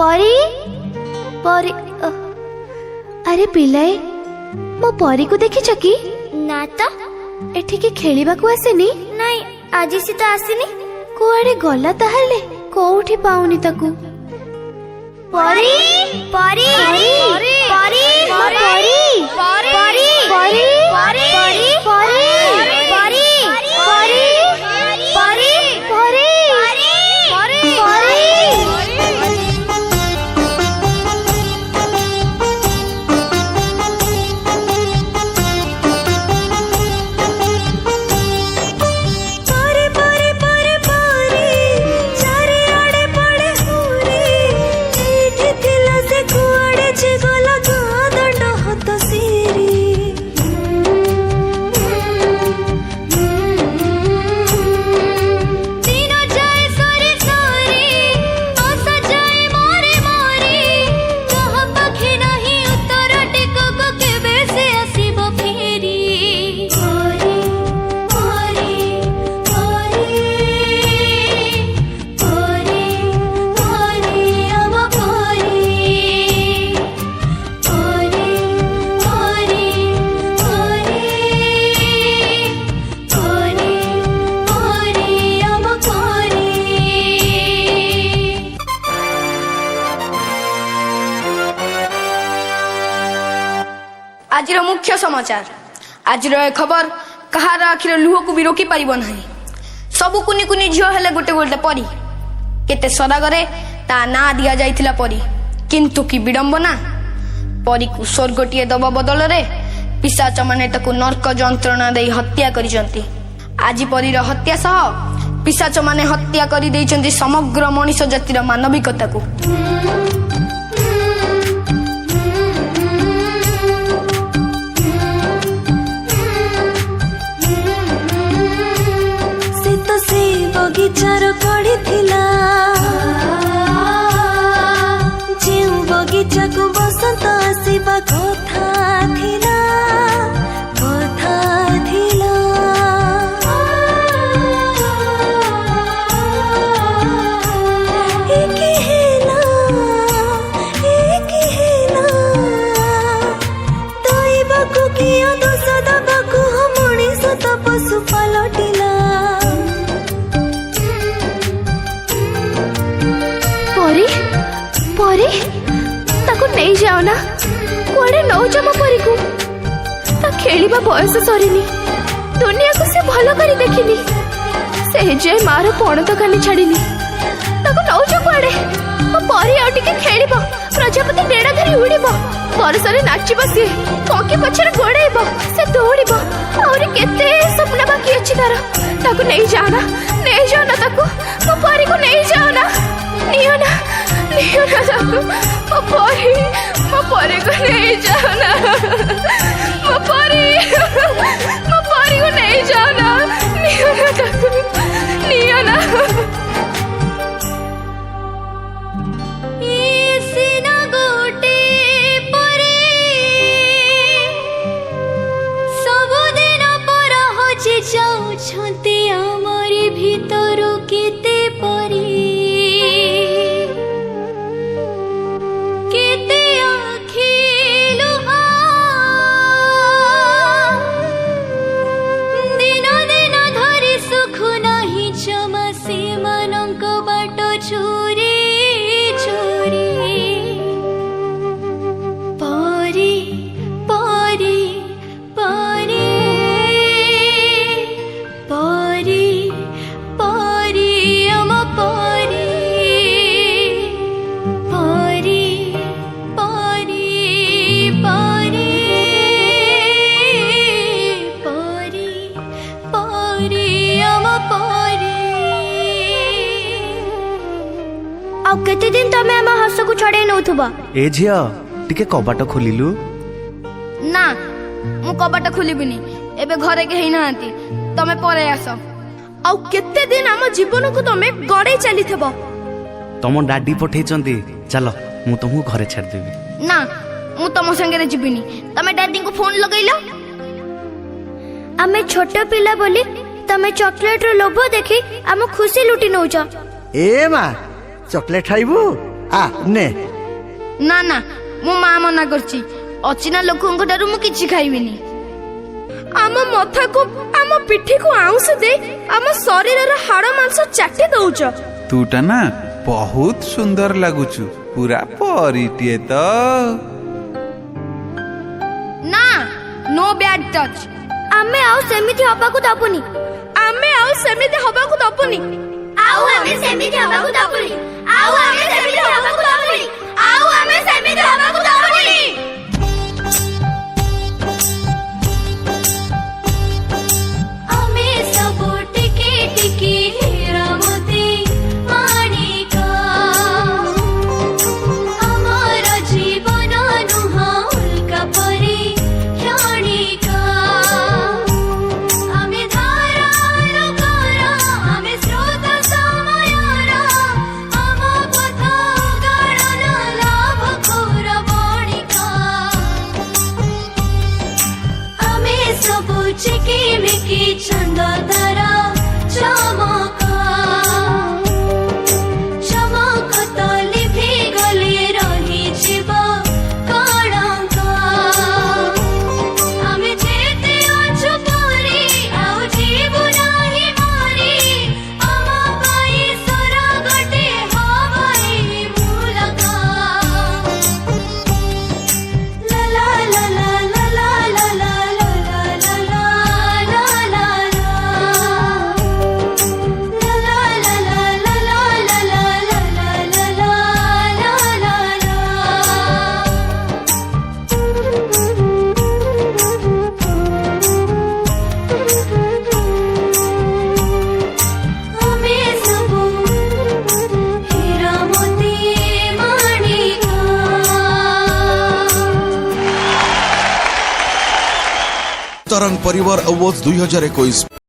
परी परी अरे पिलाए मो परी को देखिछ कि ना तो एठिके खेलिबा को आसेनी नहीं आज सी तो आसीनी कुआडे गला ताहले कोउठी पाउनी ताकू परी परी परी परी परी परी परी परी परी परी परी आज मुख्य समाचार आज खबर कहार आखिर लुह को भी रोकी पारिब नहीं सबु कुनी कुनी झील हेले गोटे गोटे परी केते सदागरे ता ना दिया जाइथिला परी किंतु कि विडंबना परी को स्वर्गटीए दबा बदल रे पिशाच माने ताकू नर्क जंत्रणा दे हत्या करिसंती। आज परीर हत्या सह पिशाच माने हत्या करि दैछंती समग्र मनुष्य जातिर मानविकता को। बगीचार कड़ी थिला जो बगीचा को बसंत आसीबा कथा थिला एकी हेला दैवा को किया दोष दबा को मनीष तो पशु पलटिला। परी परी ताको नहीं जाओ ना कुआडे नौ जमा परी को ता खेलिबा बयस सरीनी दुनिया को से भलो करी देखिनी से जे मारो पण तो खाली छाड़ीनी ताको नौ जो कुआडे ओ परी आ टिके खेलिबो प्रजापति डेड़ा धरी उड़ीबो बरसरे नाचिबो से कोकी पछरे गोड़ेइबो से दौड़ीबो और केते सपना बाकी अछि ताको नहीं जाओ ना ताको ओ परी को नहीं जाओ ना नियो ना ताको ओ परी को नहीं जाओ ना ओ परी को नहीं जाओ ना नियो ना ताको नियो ना। जाउछंती आमरी भीतर केते परी केते आखी लुहा दिन दिन धरी सुख नाही जमा से मनंक बाट चोरी चोरी परी परी परी परी परी अम परी परी परी परी परी परी अम परी। आ केते दिन तमे हम हस को छड़े नउथबा ए झिया टिके कबाट खोलिलु ना मु कबाट खोलिबिनी एबे घरे के हेई नांती तमे परे आस आउ केते दिन हम जीवन को तमे गड़े चली थबो तम डाडी पठेचंती चलो मु तुमको घरे छाड़ देबी ना मु तम संगे जीविनी तमे डैडी को फोन लगैलो आमे छोट पिला बोली तमे चॉकलेट रो लोभ देखि आम खुशी लुटी नउछ। ए मा चॉकलेट खाइबू आ ने ନା ନା ମୋ ମା ମନା କରିଛି ଅଚିହ୍ନା ଲୋକଙ୍କ ଠାରୁ ମୁଁ କିଛି ଖାଇବିନି। ଆମ ମଥାକୁ ଆମ ପିଠିକୁ ଆଉଁସ ଦେଇ ଆମ ଶରୀରର ହାଡ଼ ମାଂସ ଚାଟି ଦଉଛ। ତୁଟା ନା ବହୁତ ସୁନ୍ଦର ଲାଗୁଛୁ, ପୁରା ପରିଟିଏ ତ। ନା ନୋ ବ୍ୟାଡ୍ ଟଚ୍। ଆମେ ଆଉ ସେମିତି ହବାକୁ ଦବୁନି। ଆମେ ଆଉ ସେମିତି ହବାକୁ ଦବୁନି। ଆଉ ଆମେ ସେମିତି ହବାକୁ ଦବୁନି। ଆଉ ଆମେ ସେମିତି ହବାକୁ ଦବୁନି। ଆଉ ଆମେ ସେମିତି ହବାକୁ ଦବୁନି। ଆମେ ସବୁ ଟିକେ ଟିକେ ହୀରା ମୋତି ମାଣିକ। ଆମର ଜୀବନ ନୁହଁ ଉଲ୍କା ପରି କ୍ଷଣିକ। ଆମେ ଧାରାର କର, ଆମେ ସ୍ରୋତ ସମୟର, ଆମ ପଥ ଗଣନ ଲାଭ କର ବଣିକ। ଆମେ ସବୁ ଚିକିମିକି ଚନ୍ଦ ତାରା ଚମକ। ଚମକ ତ ଲିଭି ଗଲେ ରହିଯିବ କଳଙ୍କ। ଆମେ ଯେତେ ଅଛୁ ପରି ଆଉ ଯିବୁ ନାହିଁ ମରି। ଆମ ପାଇଁ ସ୍ୱର୍ଗଟେ ହବ ଏହି ମୁଲକ। ଲା ଲା ଲା ଲା ଲା ଲା ଲା ଲା ଲା ଲା ଲା ଲା ଲା ଲା। ଲା ଲା ଲା ଲା ଲା ଲା ଲା ଲା ଲା ଲା ଲା ଲା ଆମେ ସବୁ ହୀରା ମୋତି ମାଣିକ। तरंग परिवार अवार्ड 2021